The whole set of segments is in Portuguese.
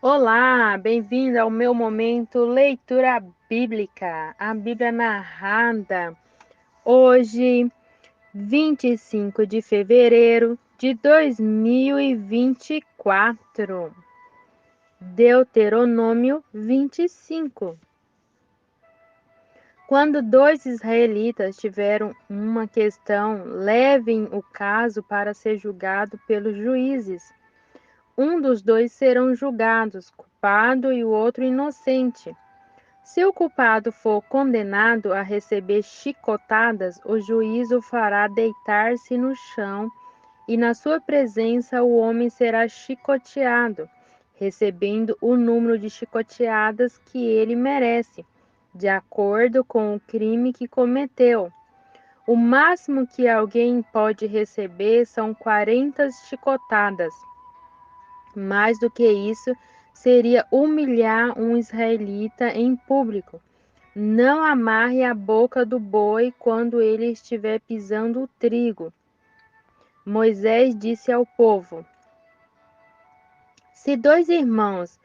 Olá, bem-vindo ao meu momento leitura bíblica, a Bíblia narrada. Hoje, 25 de fevereiro de 2024, Deuteronômio 25. Quando dois israelitas tiveram uma questão, levem o caso para ser julgado pelos juízes. Um dos dois serão julgados, culpado e o outro inocente. Se o culpado for condenado a receber chicotadas, o juiz o fará deitar-se no chão e na sua presença o homem será chicoteado, recebendo o número de chicoteadas que ele merece, de acordo com o crime que cometeu. O máximo que alguém pode receber são 40 chicotadas. Mais do que isso, seria humilhar um israelita em público. Não amarre a boca do boi quando ele estiver pisando o trigo. Moisés disse ao povo: Se dois irmãos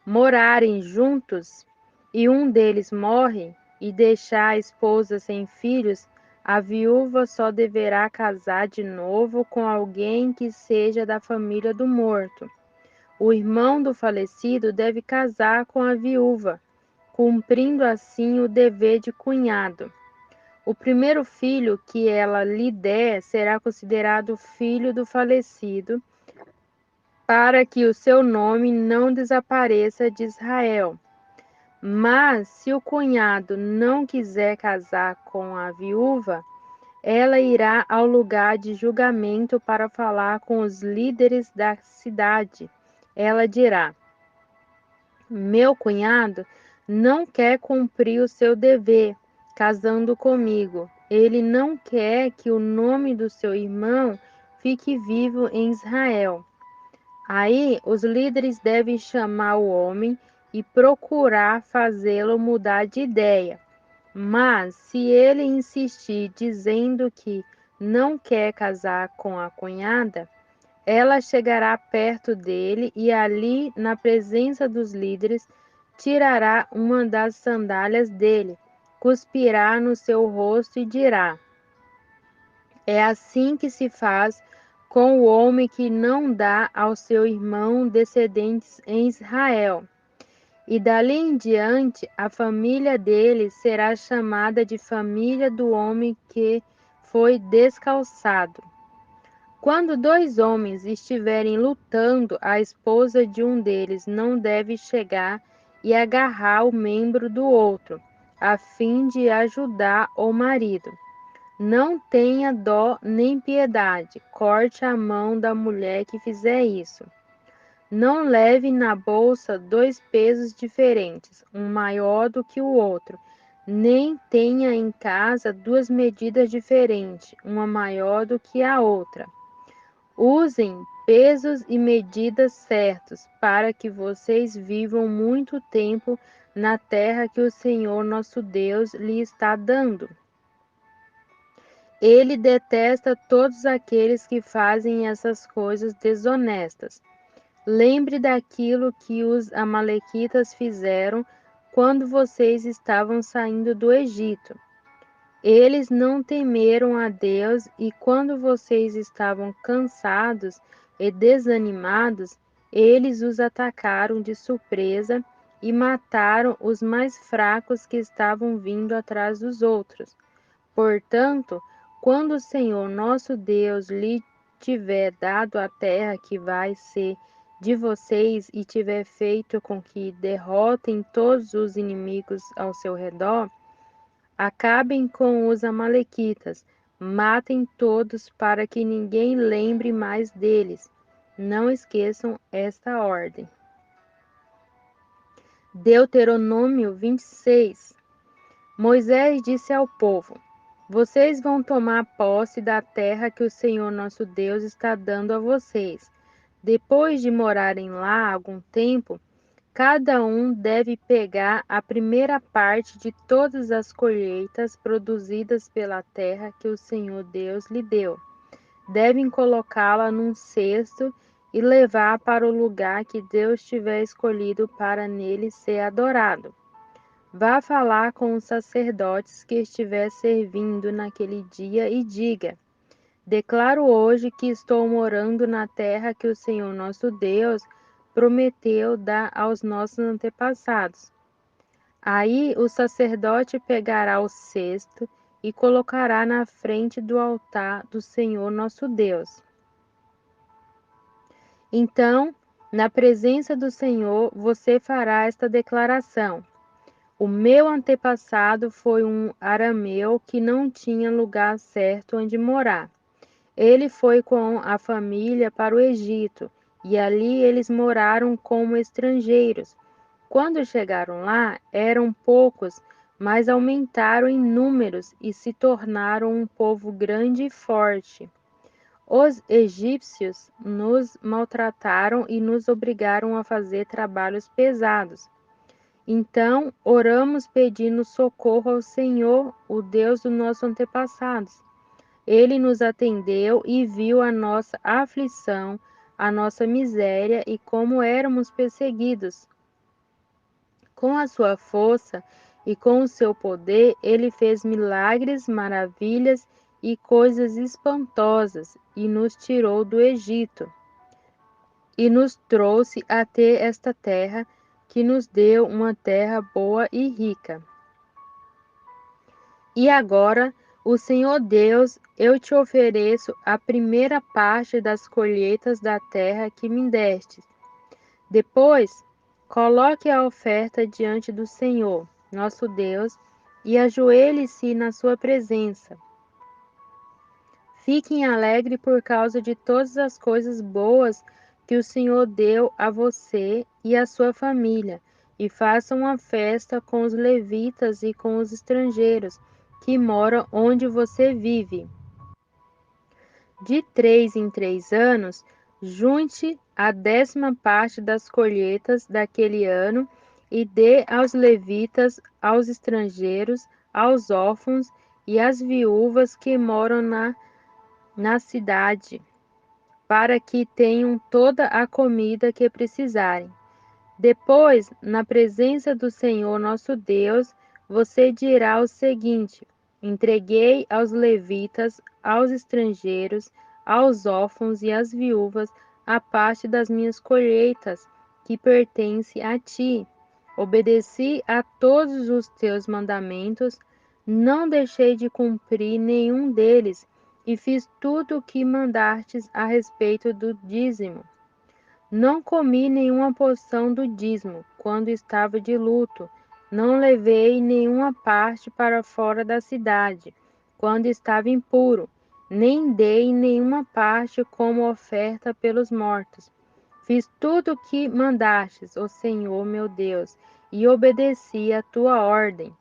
morarem juntos e um deles morre e deixar a esposa sem filhos, a viúva só deverá casar de novo com alguém que seja da família do morto. O irmão do falecido deve casar com a viúva, cumprindo assim o dever de cunhado. O primeiro filho que ela lhe der será considerado filho do falecido, para que o seu nome não desapareça de Israel. Mas se o cunhado não quiser casar com a viúva, ela irá ao lugar de julgamento para falar com os líderes da cidade. Ela dirá: Meu cunhado não quer cumprir o seu dever, casando comigo. Ele não quer que o nome do seu irmão fique vivo em Israel. Aí os líderes devem chamar o homem e procurar fazê-lo mudar de ideia. Mas se ele insistir dizendo que não quer casar com a cunhada, ela chegará perto dele e ali, na presença dos líderes, tirará uma das sandálias dele, cuspirá no seu rosto e dirá: É assim que se faz com o homem que não dá ao seu irmão descendentes em Israel. E dali em diante, a família dele será chamada de família do homem que foi descalçado. Quando dois homens estiverem lutando, a esposa de um deles não deve chegar e agarrar o membro do outro, a fim de ajudar o marido. Não tenha dó nem piedade, corte a mão da mulher que fizer isso. Não leve na bolsa dois pesos diferentes, um maior do que o outro, nem tenha em casa duas medidas diferentes, uma maior do que a outra. Usem pesos e medidas certos, para que vocês vivam muito tempo na terra que o Senhor nosso Deus lhe está dando. Ele detesta todos aqueles que fazem essas coisas desonestas. Lembre daquilo que os amalequitas fizeram quando vocês estavam saindo do Egito. Eles não temeram a Deus e quando vocês estavam cansados e desanimados, eles os atacaram de surpresa e mataram os mais fracos que estavam vindo atrás dos outros. Portanto, quando o Senhor nosso Deus lhe tiver dado a terra que vai ser de vocês e tiver feito com que derrotem todos os inimigos ao seu redor, acabem com os amalequitas, matem todos para que ninguém lembre mais deles. Não esqueçam esta ordem. Deuteronômio 26. Moisés disse ao povo: Vocês vão tomar posse da terra que o Senhor nosso Deus está dando a vocês. Depois de morarem lá algum tempo, cada um deve pegar a primeira parte de todas as colheitas produzidas pela terra que o Senhor Deus lhe deu. Devem colocá-la num cesto e levar para o lugar que Deus tiver escolhido para nele ser adorado. Vá falar com os sacerdotes que estiver servindo naquele dia e diga: declaro hoje que estou morando na terra que o Senhor nosso Deus prometeu dar aos nossos antepassados. Aí o sacerdote pegará o cesto e colocará na frente do altar do Senhor nosso Deus. Então, na presença do Senhor, você fará esta declaração: o meu antepassado foi um arameu que não tinha lugar certo onde morar. Ele foi com a família para o Egito, e ali eles moraram como estrangeiros. Quando chegaram lá, eram poucos, mas aumentaram em números e se tornaram um povo grande e forte. Os egípcios nos maltrataram e nos obrigaram a fazer trabalhos pesados. Então oramos pedindo socorro ao Senhor, o Deus dos nossos antepassados. Ele nos atendeu e viu a nossa aflição, a nossa miséria e como éramos perseguidos. Com a sua força e com o seu poder, ele fez milagres, maravilhas e coisas espantosas e nos tirou do Egito e nos trouxe até esta terra que nos deu uma terra boa e rica. E agora, o Senhor Deus, eu te ofereço a primeira parte das colheitas da terra que me deste. Depois, coloque a oferta diante do Senhor, nosso Deus, e ajoelhe-se na sua presença. Fiquem alegres por causa de todas as coisas boas que o Senhor deu a você e à sua família, e façam uma festa com os levitas e com os estrangeiros que moram onde você vive. De 3 em 3 anos, junte a 10ª parte das colheitas daquele ano e dê aos levitas, aos estrangeiros, aos órfãos e às viúvas que moram na cidade, para que tenham toda a comida que precisarem. Depois, na presença do Senhor nosso Deus, você dirá o seguinte: entreguei aos levitas, aos estrangeiros, aos órfãos e às viúvas a parte das minhas colheitas, que pertence a ti. Obedeci a todos os teus mandamentos, não deixei de cumprir nenhum deles, e fiz tudo o que mandastes a respeito do dízimo. Não comi nenhuma porção do dízimo quando estava de luto, não levei nenhuma parte para fora da cidade quando estava impuro, nem dei nenhuma parte como oferta pelos mortos. Fiz tudo o que mandastes, ó Senhor meu Deus, e obedeci a tua ordem.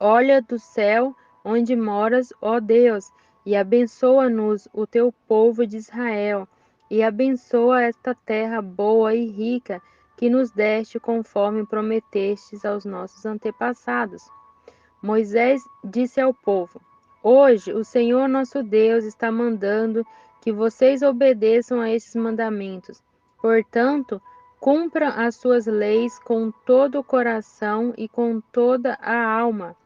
Olha do céu onde moras, ó Deus, e abençoa-nos, o teu povo de Israel, e abençoa esta terra boa e rica que nos deste conforme prometestes aos nossos antepassados. Moisés disse ao povo: hoje o Senhor nosso Deus está mandando que vocês obedeçam a esses mandamentos. Portanto, cumpram as suas leis com todo o coração e com toda a alma.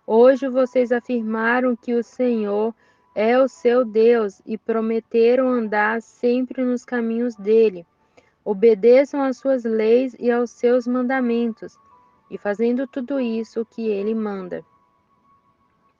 Hoje vocês afirmaram que o Senhor é o seu Deus e prometeram andar sempre nos caminhos dele. Obedeçam às suas leis e aos seus mandamentos, e fazendo tudo isso que ele manda.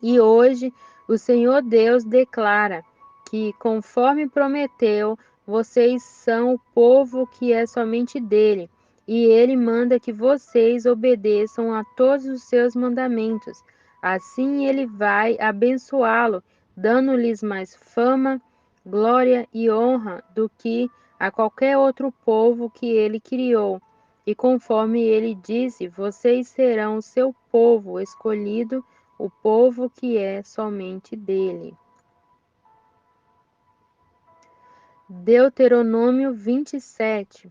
E hoje o Senhor Deus declara que, conforme prometeu, vocês são o povo que é somente dele, e ele manda que vocês obedeçam a todos os seus mandamentos. Assim ele vai abençoá-lo, dando-lhes mais fama, glória e honra do que a qualquer outro povo que ele criou. E conforme ele disse, vocês serão o seu povo escolhido, o povo que é somente dele. Deuteronômio 27.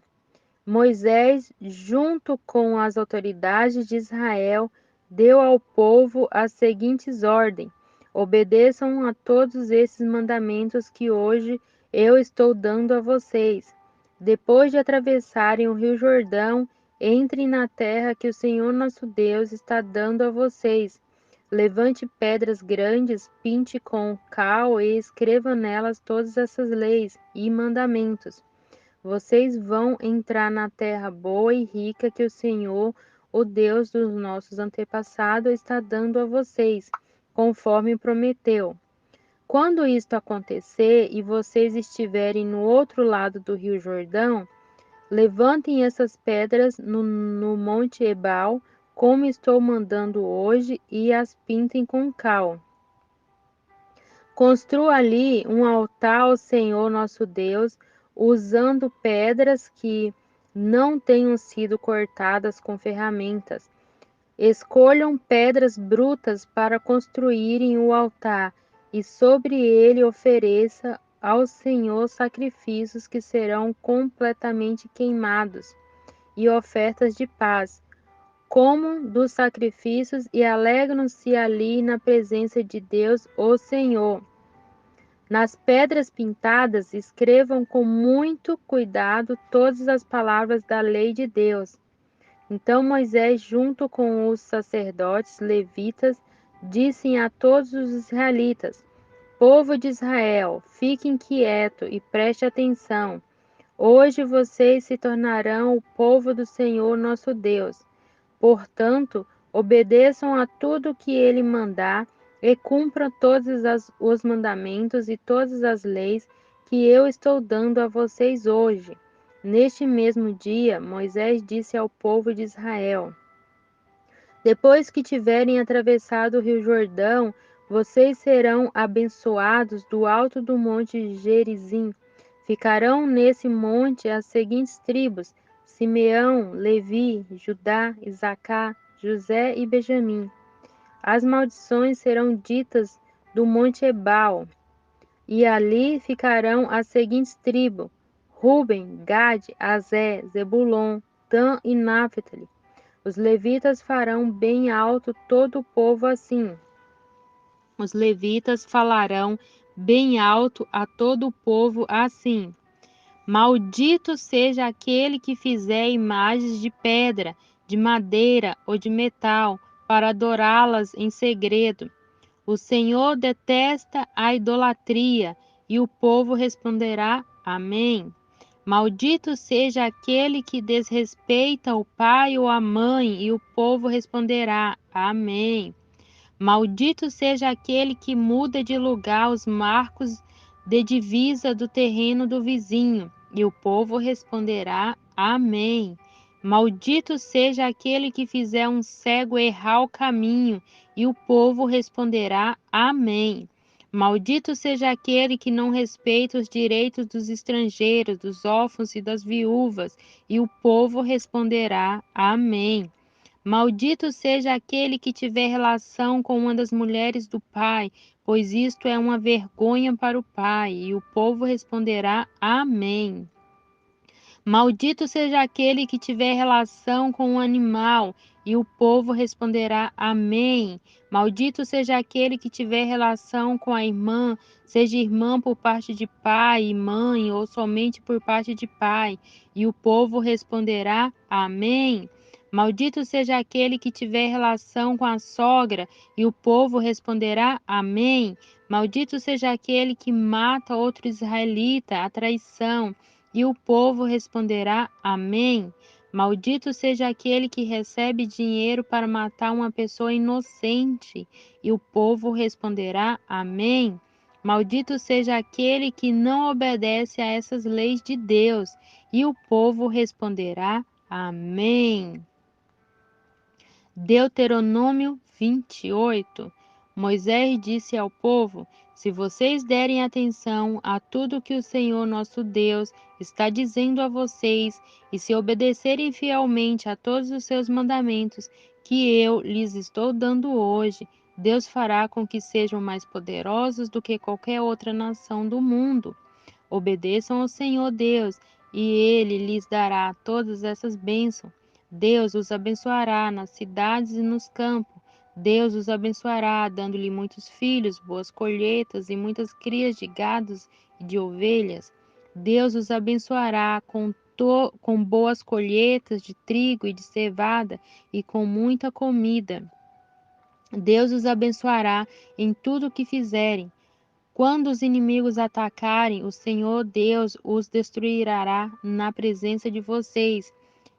Moisés, junto com as autoridades de Israel, deu ao povo as seguintes ordens: obedeçam a todos esses mandamentos que hoje eu estou dando a vocês. Depois de atravessarem o rio Jordão, entrem na terra que o Senhor nosso Deus está dando a vocês. Levante pedras grandes, pinte com cal e escreva nelas todas essas leis e mandamentos. Vocês vão entrar na terra boa e rica que o Senhor, o Deus dos nossos antepassados, está dando a vocês, conforme prometeu. Quando isto acontecer e vocês estiverem no outro lado do rio Jordão, levantem essas pedras no Monte Ebal, como estou mandando hoje, e as pintem com cal. Construa ali um altar ao Senhor nosso Deus, usando pedras que não tenham sido cortadas com ferramentas. Escolham pedras brutas para construírem o altar, e sobre ele ofereça ao Senhor sacrifícios que serão completamente queimados, e ofertas de paz. Comam dos sacrifícios e alegram-se ali na presença de Deus, o Senhor. Nas pedras pintadas, escrevam com muito cuidado todas as palavras da lei de Deus. Então Moisés, junto com os sacerdotes levitas, disse a todos os israelitas: Povo de Israel, fiquem quietos e preste atenção. Hoje vocês se tornarão o povo do Senhor nosso Deus. Portanto, obedeçam a tudo que ele mandar e cumpram todos os mandamentos e todas as leis que eu estou dando a vocês hoje. Neste mesmo dia, Moisés disse ao povo de Israel: Depois que tiverem atravessado o rio Jordão, vocês serão abençoados do alto do monte Gerizim. Ficarão nesse monte as seguintes tribos: Simeão, Levi, Judá, Isacar, José e Benjamim. As maldições serão ditas do monte Ebal, e ali ficarão as seguintes tribos: Ruben, Gade, Azé, Zebulon, Dan e Naphtali. Os levitas farão bem alto todo o povo assim. Os levitas falarão bem alto a todo o povo assim: Maldito seja aquele que fizer imagens de pedra, de madeira ou de metal, para adorá-las em segredo. O Senhor detesta a idolatria, e o povo responderá: Amém. Maldito seja aquele que desrespeita o pai ou a mãe, e o povo responderá: Amém. Maldito seja aquele que muda de lugar os marcos de divisa do terreno do vizinho, e o povo responderá: Amém. Maldito seja aquele que fizer um cego errar o caminho, e o povo responderá: Amém. Maldito seja aquele que não respeita os direitos dos estrangeiros, dos órfãos e das viúvas, e o povo responderá: Amém. Maldito seja aquele que tiver relação com uma das mulheres do pai, pois isto é uma vergonha para o pai, e o povo responderá: Amém. Maldito seja aquele que tiver relação com um animal, e o povo responderá: Amém. Maldito seja aquele que tiver relação com a irmã, seja irmã por parte de pai e mãe, ou somente por parte de pai, e o povo responderá: Amém. Maldito seja aquele que tiver relação com a sogra, e o povo responderá: Amém. Maldito seja aquele que mata outro israelita, a traição, e o povo responderá: Amém. Maldito seja aquele que recebe dinheiro para matar uma pessoa inocente, e o povo responderá: Amém. Maldito seja aquele que não obedece a essas leis de Deus, e o povo responderá: Amém. Deuteronômio 28. Moisés disse ao povo: Se vocês derem atenção a tudo que o Senhor nosso Deus está dizendo a vocês, e se obedecerem fielmente a todos os seus mandamentos que eu lhes estou dando hoje, Deus fará com que sejam mais poderosos do que qualquer outra nação do mundo. Obedeçam ao Senhor Deus, e Ele lhes dará todas essas bênçãos. Deus os abençoará nas cidades e nos campos. Deus os abençoará, dando-lhe muitos filhos, boas colheitas e muitas crias de gados e de ovelhas. Deus os abençoará com boas colheitas de trigo e de cevada e com muita comida. Deus os abençoará em tudo o que fizerem. Quando os inimigos atacarem, o Senhor Deus os destruirá na presença de vocês.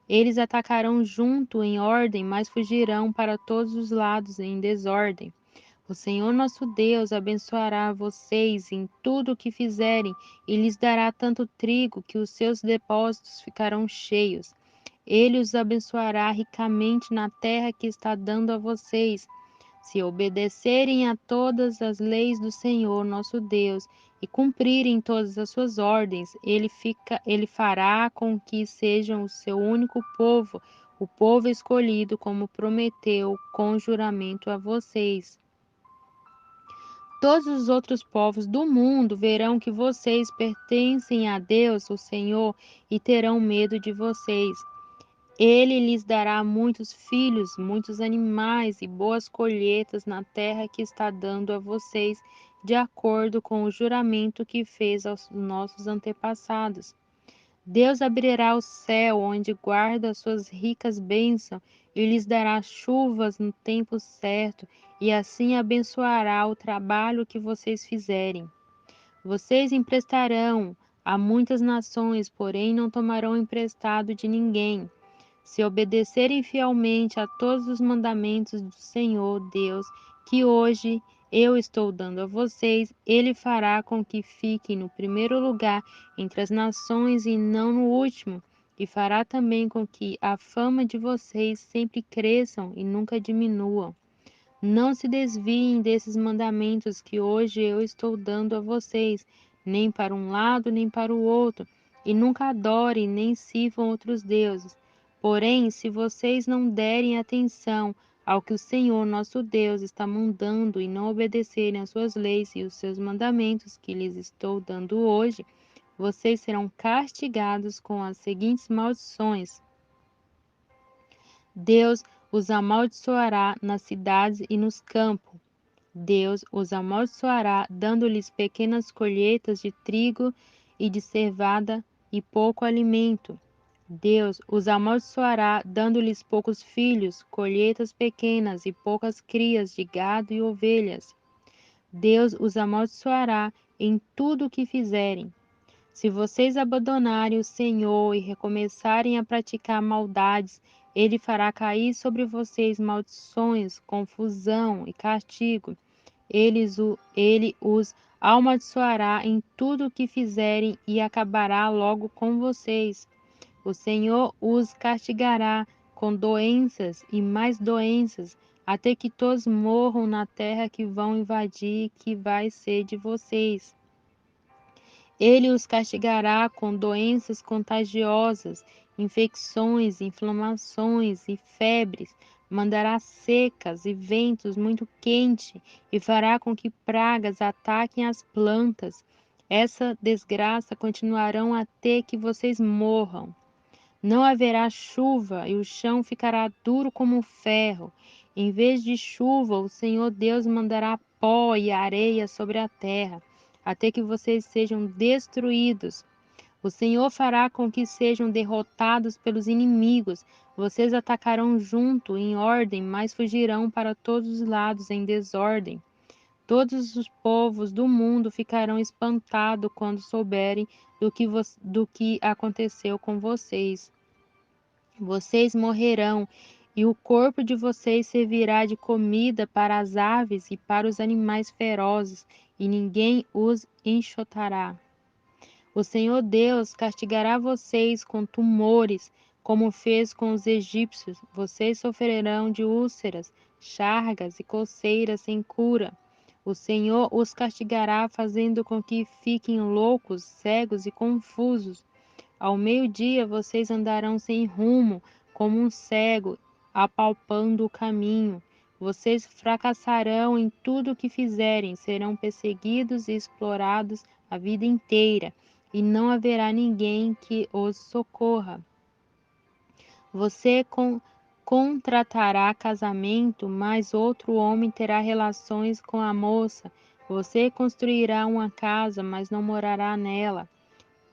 Eles atacarão junto em ordem, mas fugirão para todos os lados em desordem. O Senhor nosso Deus abençoará vocês em tudo o que fizerem e lhes dará tanto trigo que os seus depósitos ficarão cheios. Ele os abençoará ricamente na terra que está dando a vocês. Se obedecerem a todas as leis do Senhor nosso Deus e cumprirem todas as suas ordens, ele fará com que sejam o seu único povo, o povo escolhido, como prometeu com juramento a vocês. Todos os outros povos do mundo verão que vocês pertencem a Deus, o Senhor, e terão medo de vocês. Ele lhes dará muitos filhos, muitos animais e boas colheitas na terra que está dando a vocês, de acordo com o juramento que fez aos nossos antepassados. Deus abrirá o céu, onde guarda as suas ricas bênçãos, e lhes dará chuvas no tempo certo, e assim abençoará o trabalho que vocês fizerem. Vocês emprestarão a muitas nações, porém não tomarão emprestado de ninguém. Se obedecerem fielmente a todos os mandamentos do Senhor Deus, que hoje eu estou dando a vocês, Ele fará com que fiquem no primeiro lugar entre as nações e não no último, e fará também com que a fama de vocês sempre cresçam e nunca diminuam. Não se desviem desses mandamentos que hoje eu estou dando a vocês, nem para um lado nem para o outro, e nunca adorem nem sirvam outros deuses. Porém, se vocês não derem atenção ao que o Senhor nosso Deus está mandando e não obedecerem às suas leis e os seus mandamentos que lhes estou dando hoje, vocês serão castigados com as seguintes maldições. Deus os amaldiçoará nas cidades e nos campos. Deus os amaldiçoará, dando-lhes pequenas colheitas de trigo e de cevada e pouco alimento. Deus os amaldiçoará, dando-lhes poucos filhos, colheitas pequenas e poucas crias de gado e ovelhas. Deus os amaldiçoará em tudo o que fizerem. Se vocês abandonarem o Senhor e recomeçarem a praticar maldades, Ele fará cair sobre vocês maldições, confusão e castigo. Ele os amaldiçoará em tudo o que fizerem e acabará logo com vocês. O Senhor os castigará com doenças e mais doenças, até que todos morram na terra que vão invadir, que vai ser de vocês. Ele os castigará com doenças contagiosas, infecções, inflamações e febres, mandará secas e ventos muito quentes e fará com que pragas ataquem as plantas. Essa desgraça continuarão até que vocês morram. Não haverá chuva e o chão ficará duro como ferro. Em vez de chuva, o Senhor Deus mandará pó e areia sobre a terra, até que vocês sejam destruídos. O Senhor fará com que sejam derrotados pelos inimigos. Vocês atacarão junto em ordem, mas fugirão para todos os lados em desordem. Todos os povos do mundo ficarão espantados quando souberem do que aconteceu com vocês. Vocês morrerão, e o corpo de vocês servirá de comida para as aves e para os animais ferozes, e ninguém os enxotará. O Senhor Deus castigará vocês com tumores, como fez com os egípcios. Vocês sofrerão de úlceras, chagas e coceiras sem cura. O Senhor os castigará, fazendo com que fiquem loucos, cegos e confusos. Ao meio-dia vocês andarão sem rumo, como um cego, apalpando o caminho. Vocês fracassarão em tudo o que fizerem, serão perseguidos e explorados a vida inteira, e não haverá ninguém que os socorra. Você contratará casamento, mas outro homem terá relações com a moça. Você construirá uma casa, mas não morará nela.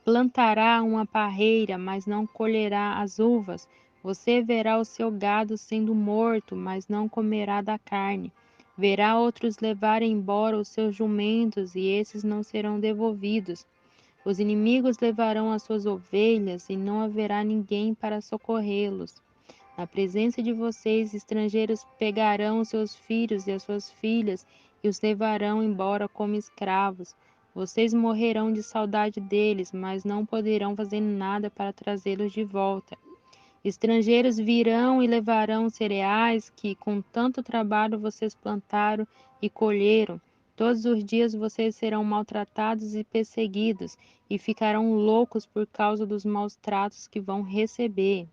Plantará uma parreira, mas não colherá as uvas. Você verá o seu gado sendo morto, mas não comerá da carne. Verá outros levar embora os seus jumentos, e esses não serão devolvidos. Os inimigos levarão as suas ovelhas, e não haverá ninguém para socorrê-los. Na presença de vocês, estrangeiros pegarão os seus filhos e as suas filhas e os levarão embora como escravos. Vocês morrerão de saudade deles, mas não poderão fazer nada para trazê-los de volta. Estrangeiros virão e levarão cereais que com tanto trabalho vocês plantaram e colheram. Todos os dias vocês serão maltratados e perseguidos, e ficarão loucos por causa dos maus tratos que vão receber.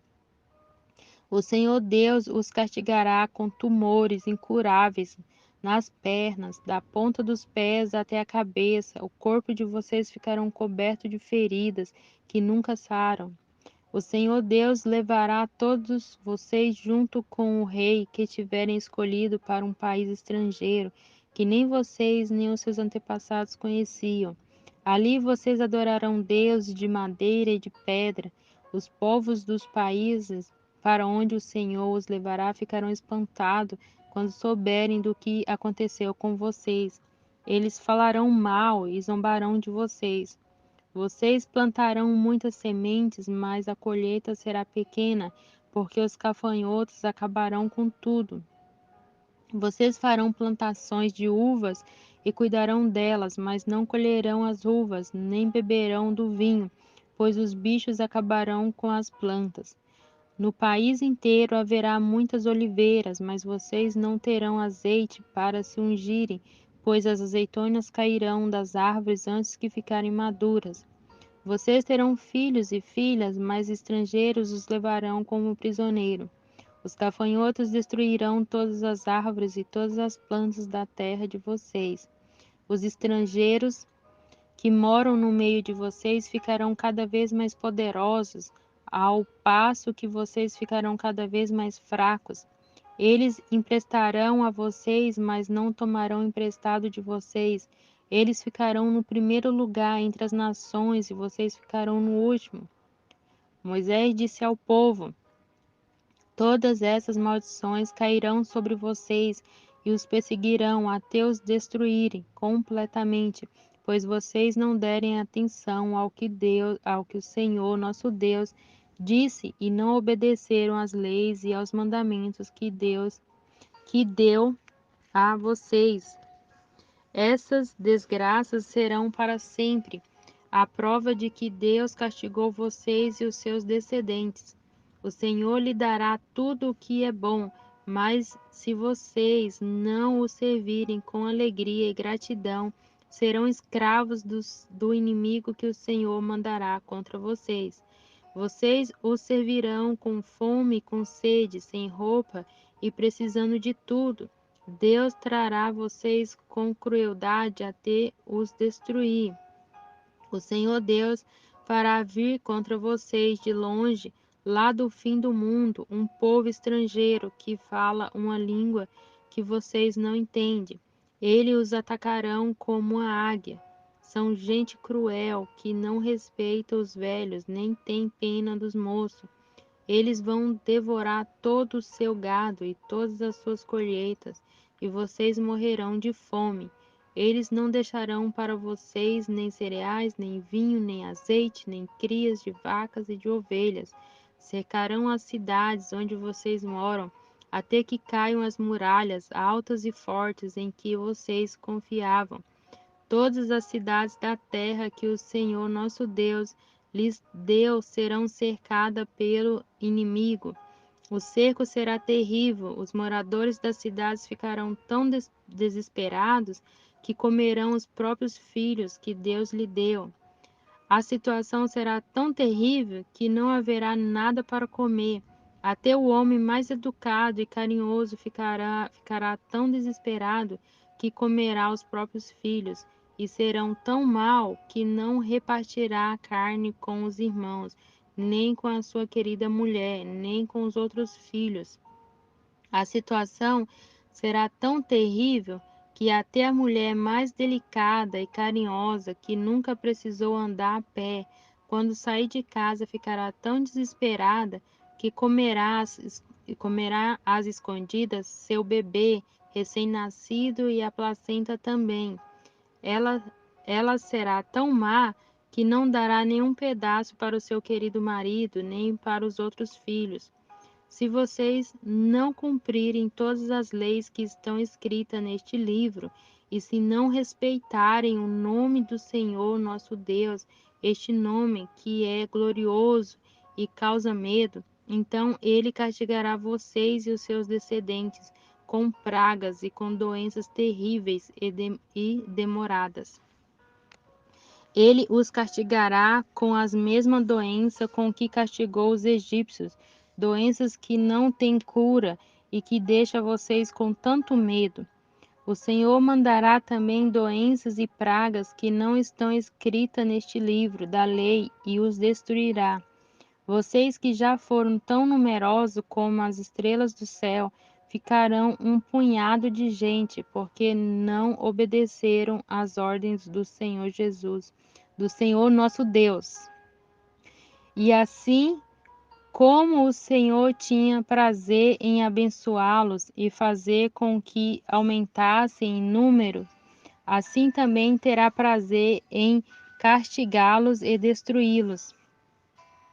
O Senhor Deus os castigará com tumores incuráveis nas pernas, da ponta dos pés até a cabeça. O corpo de vocês ficará coberto de feridas que nunca saram. O Senhor Deus levará todos vocês junto com o rei que tiverem escolhido para um país estrangeiro, que nem vocês nem os seus antepassados conheciam. Ali vocês adorarão deuses de madeira e de pedra. Os povos dos países para onde o Senhor os levará ficarão espantados quando souberem do que aconteceu com vocês. Eles falarão mal e zombarão de vocês. Vocês plantarão muitas sementes, mas a colheita será pequena, porque os gafanhotos acabarão com tudo. Vocês farão plantações de uvas e cuidarão delas, mas não colherão as uvas, nem beberão do vinho, pois os bichos acabarão com as plantas. No país inteiro haverá muitas oliveiras, mas vocês não terão azeite para se ungirem, pois as azeitonas cairão das árvores antes que ficarem maduras. Vocês terão filhos e filhas, mas estrangeiros os levarão como prisioneiro. Os gafanhotos destruirão todas as árvores e todas as plantas da terra de vocês. Os estrangeiros que moram no meio de vocês ficarão cada vez mais poderosos, ao passo que vocês ficarão cada vez mais fracos. Eles emprestarão a vocês, mas não tomarão emprestado de vocês. Eles ficarão no primeiro lugar entre as nações e vocês ficarão no último. Moisés disse ao povo: Todas essas maldições cairão sobre vocês e os perseguirão até os destruírem completamente, pois vocês não derem atenção ao que o Senhor, nosso Deus, disse e não obedeceram às leis e aos mandamentos que deu a vocês. Essas desgraças serão para sempre, a prova de que Deus castigou vocês e os seus descendentes. O Senhor lhe dará tudo o que é bom, mas se vocês não o servirem com alegria e gratidão, serão escravos do inimigo que o Senhor mandará contra vocês. Vocês o servirão com fome, com sede, sem roupa e precisando de tudo. Deus trará vocês com crueldade até os destruir. O Senhor Deus fará vir contra vocês de longe, lá do fim do mundo, um povo estrangeiro que fala uma língua que vocês não entendem. Eles os atacarão como a águia. São gente cruel que não respeita os velhos, nem tem pena dos moços. Eles vão devorar todo o seu gado e todas as suas colheitas, e vocês morrerão de fome. Eles não deixarão para vocês nem cereais, nem vinho, nem azeite, nem crias de vacas e de ovelhas. Cercarão as cidades onde vocês moram, até que caiam as muralhas altas e fortes em que vocês confiavam. Todas as cidades da terra que o Senhor nosso Deus lhes deu serão cercadas pelo inimigo. O cerco será terrível, os moradores das cidades ficarão tão desesperados que comerão os próprios filhos que Deus lhe deu. A situação será tão terrível que não haverá nada para comer. Até o homem mais educado e carinhoso ficará tão desesperado que comerá os próprios filhos, e serão tão mal que não repartirá a carne com os irmãos, nem com a sua querida mulher, nem com os outros filhos. A situação será tão terrível que até a mulher mais delicada e carinhosa, que nunca precisou andar a pé, quando sair de casa ficará tão desesperada que comerá às escondidas seu bebê recém-nascido e a placenta também. Ela, ela será tão má que não dará nenhum pedaço para o seu querido marido, nem para os outros filhos. Se vocês não cumprirem todas as leis que estão escritas neste livro, e se não respeitarem o nome do Senhor nosso Deus, este nome que é glorioso e causa medo, então ele castigará vocês e os seus descendentes com pragas e com doenças terríveis e demoradas. Ele os castigará com as mesmas doenças com que castigou os egípcios, doenças que não têm cura e que deixam vocês com tanto medo. O Senhor mandará também doenças e pragas que não estão escritas neste livro da lei e os destruirá. Vocês que já foram tão numerosos como as estrelas do céu, ficarão um punhado de gente, porque não obedeceram às ordens do Senhor Jesus, do Senhor nosso Deus. E assim como o Senhor tinha prazer em abençoá-los e fazer com que aumentassem em número, assim também terá prazer em castigá-los e destruí-los.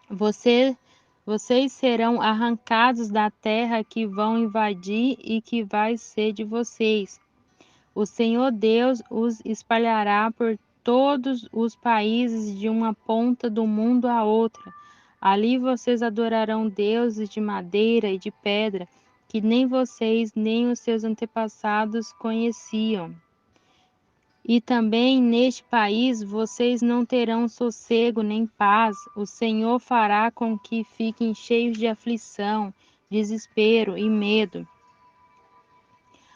Vocês serão arrancados da terra que vão invadir e que vai ser de vocês. O Senhor Deus os espalhará por todos os países de uma ponta do mundo à outra. Ali vocês adorarão deuses de madeira e de pedra, que nem vocês nem os seus antepassados conheciam. E também neste país vocês não terão sossego nem paz. O Senhor fará com que fiquem cheios de aflição, desespero e medo.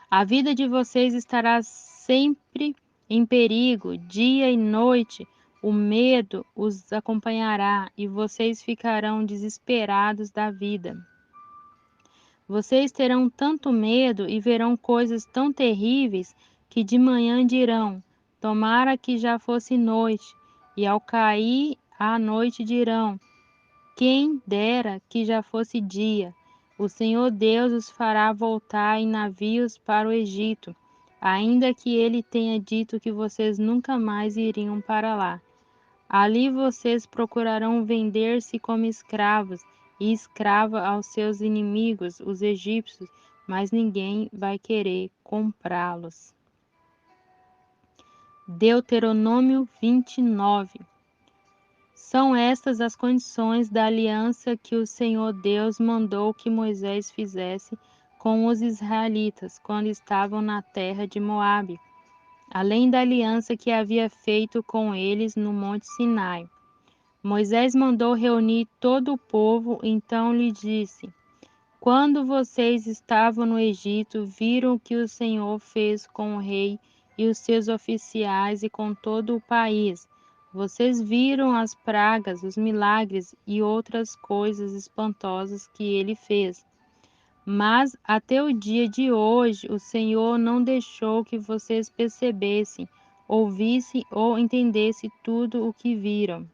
A vida de vocês estará sempre em perigo, dia e noite. O medo os acompanhará e vocês ficarão desesperados da vida. Vocês terão tanto medo e verão coisas tão terríveis que de manhã dirão: tomara que já fosse noite, e ao cair a noite dirão: quem dera que já fosse dia. O Senhor Deus os fará voltar em navios para o Egito, ainda que ele tenha dito que vocês nunca mais iriam para lá. Ali vocês procurarão vender-se como escravos e escrava aos seus inimigos, os egípcios, mas ninguém vai querer comprá-los. Deuteronômio 29. São estas as condições da aliança que o Senhor Deus mandou que Moisés fizesse com os israelitas quando estavam na terra de Moabe, além da aliança que havia feito com eles no Monte Sinai. Moisés mandou reunir todo o povo, então lhe disse: quando vocês estavam no Egito, viram o que o Senhor fez com o rei e os seus oficiais e com todo o país. Vocês viram as pragas, os milagres e outras coisas espantosas que ele fez. Mas até o dia de hoje, o Senhor não deixou que vocês percebessem, ouvissem ou entendessem tudo o que viram.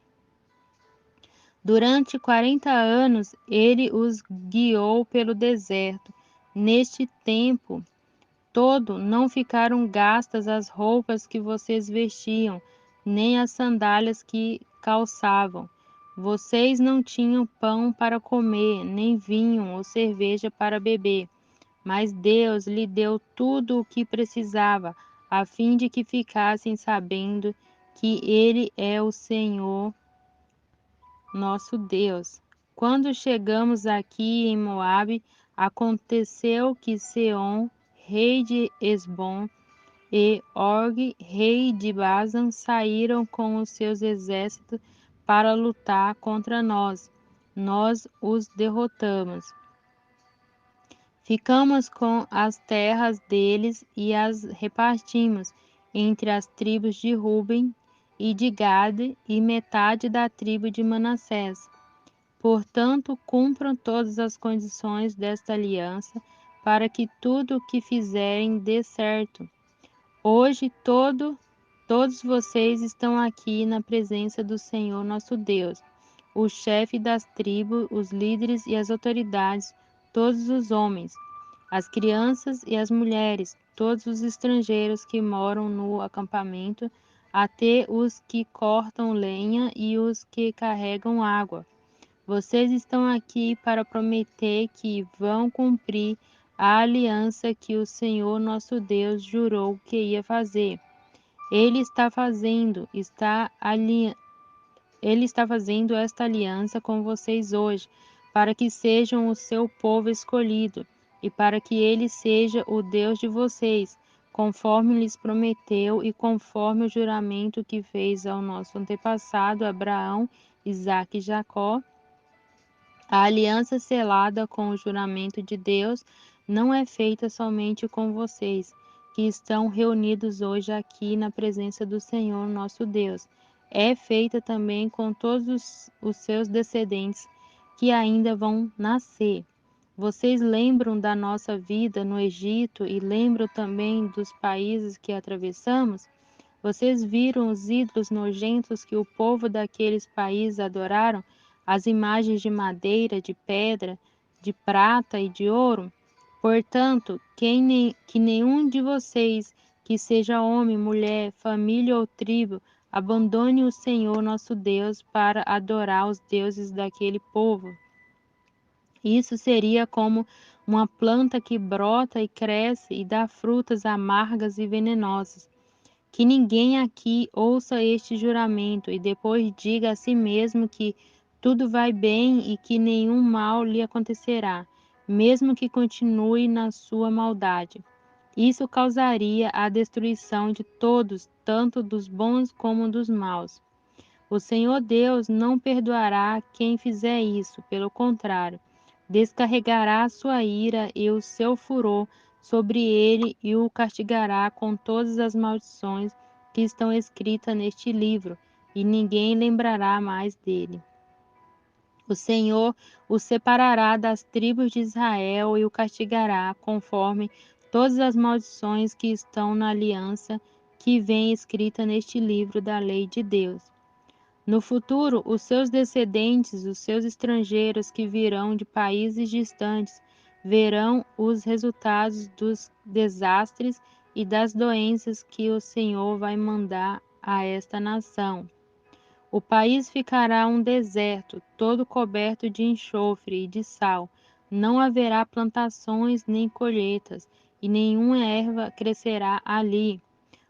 Durante 40 anos ele os guiou pelo deserto. Neste tempo todo não ficaram gastas as roupas que vocês vestiam, nem as sandálias que calçavam. Vocês não tinham pão para comer, nem vinho ou cerveja para beber, mas Deus lhe deu tudo o que precisava, a fim de que ficassem sabendo que Ele é o Senhor nosso Deus. Quando chegamos aqui em Moabe, aconteceu que Seom, rei de Esbom, e Og, rei de Basan, saíram com os seus exércitos para lutar contra nós. Nós os derrotamos. Ficamos com as terras deles e as repartimos entre as tribos de Ruben e de Gade e metade da tribo de Manassés. Portanto, cumpram todas as condições desta aliança, para que tudo o que fizerem dê certo. Hoje todos vocês estão aqui na presença do Senhor nosso Deus, o chefe das tribos, os líderes e as autoridades, todos os homens, as crianças e as mulheres, todos os estrangeiros que moram no acampamento, até os que cortam lenha e os que carregam água. Vocês estão aqui para prometer que vão cumprir a aliança que o Senhor nosso Deus jurou que ia fazer. Ele está fazendo esta aliança com vocês hoje, para que sejam o seu povo escolhido e para que ele seja o Deus de vocês, conforme lhes prometeu e conforme o juramento que fez ao nosso antepassado Abraão, Isaque e Jacó. A aliança selada com o juramento de Deus não é feita somente com vocês, que estão reunidos hoje aqui na presença do Senhor nosso Deus. É feita também com todos os seus descendentes que ainda vão nascer. Vocês lembram da nossa vida no Egito e lembram também dos países que atravessamos? Vocês viram os ídolos nojentos que o povo daqueles países adoraram? As imagens de madeira, de pedra, de prata e de ouro? Portanto, que nenhum de vocês, que seja homem, mulher, família ou tribo, abandone o Senhor nosso Deus para adorar os deuses daquele povo. Isso seria como uma planta que brota e cresce e dá frutas amargas e venenosas. Que ninguém aqui ouça este juramento e depois diga a si mesmo que tudo vai bem e que nenhum mal lhe acontecerá, mesmo que continue na sua maldade. Isso causaria a destruição de todos, tanto dos bons como dos maus. O Senhor Deus não perdoará quem fizer isso, pelo contrário, descarregará a sua ira e o seu furor sobre ele e o castigará com todas as maldições que estão escritas neste livro, e ninguém lembrará mais dele. O Senhor o separará das tribos de Israel e o castigará conforme todas as maldições que estão na aliança que vem escrita neste livro da lei de Deus. No futuro, os seus descendentes, os seus estrangeiros que virão de países distantes, verão os resultados dos desastres e das doenças que o Senhor vai mandar a esta nação. O país ficará um deserto, todo coberto de enxofre e de sal. Não haverá plantações nem colheitas, e nenhuma erva crescerá ali.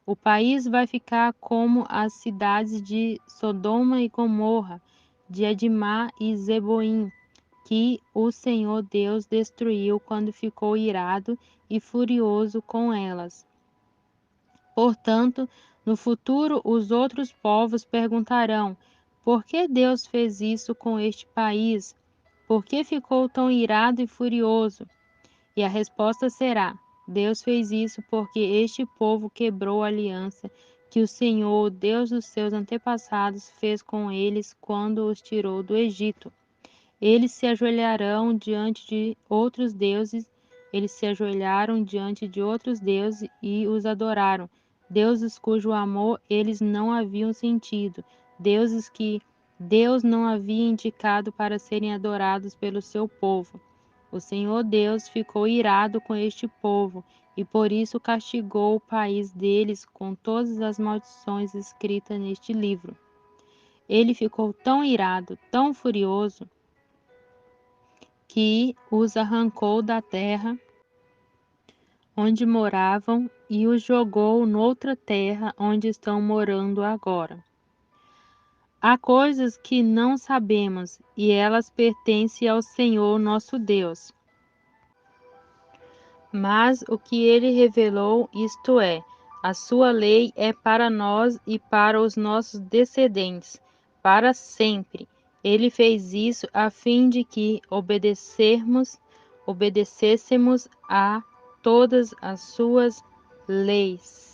O país vai ficar como as cidades de Sodoma e Gomorra, de Adimá e Zeboim, que o Senhor Deus destruiu quando ficou irado e furioso com elas. Portanto, no futuro, os outros povos perguntarão: por que Deus fez isso com este país? Por que ficou tão irado e furioso? E a resposta será: Deus fez isso porque este povo quebrou a aliança que o Senhor, Deus dos seus antepassados, fez com eles quando os tirou do Egito. Eles se ajoelharão diante de outros deuses, eles se ajoelharam diante de outros deuses e os adoraram, deuses cujo amor eles não haviam sentido, deuses que Deus não havia indicado para serem adorados pelo seu povo. O Senhor Deus ficou irado com este povo e por isso castigou o país deles com todas as maldições escritas neste livro. Ele ficou tão irado, tão furioso, que os arrancou da terra onde moravam e os jogou noutra terra onde estão morando agora. Há coisas que não sabemos e elas pertencem ao Senhor nosso Deus. Mas o que ele revelou, isto é, a sua lei é para nós e para os nossos descendentes, para sempre. Ele fez isso a fim de que obedecêssemos a todas as suas leis.